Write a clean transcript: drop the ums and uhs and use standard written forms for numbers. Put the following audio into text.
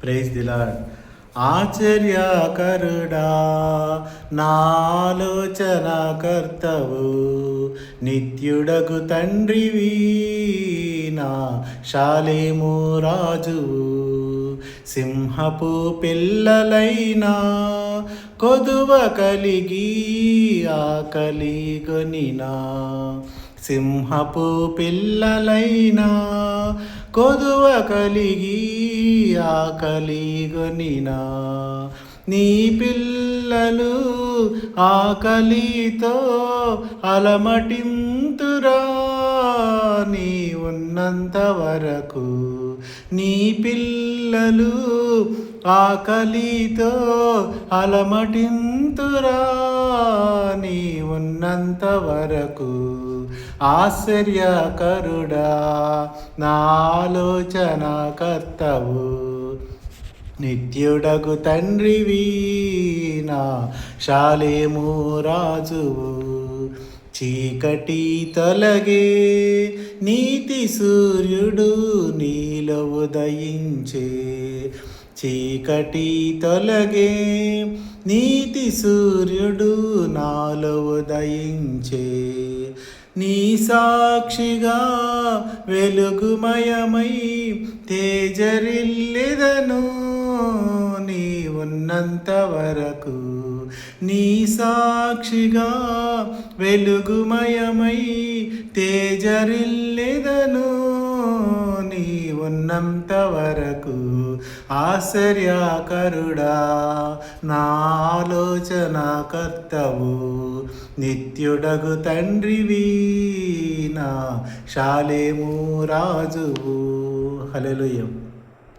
Praise the Lord. ఆశ్చర్యకరుడా నాలోచనకర్తవు, నిత్యుడగు తండ్రివి నా శాలేము రాజువు. సింహపు పిల్లలైనా కొదువ కలిగి ఆకలిగొనినా, సింహపు పిల్లలైనా కొదువ కలిగి ఆకలిగొనినా, నీ పిల్లలు ఆకలితో అలమటింతురా నీ ఉన్నంత వరకు. నీ పిల్లలు ఆకలితో అలమటింతురా నీ ఉన్నంత వరకు. ఆశ్చర్యకరుడా నా ఆలోచనకర్తవు, నిత్యుడగు తండ్రివి నా శాలేము రాజువు. చీకటి తొలగే నీతి సూర్యుడు నీలో ఉదయించే, చీకటి తొలగే నీతి సూర్యుడు నాలో ఉదయించే. నీ సాక్షిగా వెలుగుమయమై తేజరిల్లెదను నీ ఉన్నంత వరకు. నీ సాక్షిగా వెలుగుమయమై తేజరిల్లెదను నీ ఉన్నంత వరకు. ఆశ్చర్యకరుడా నా ఆలోచనకర్తవు, నిత్యుడగు తండ్రివి నా శాలేము రాజువు. హల్లెలూయా.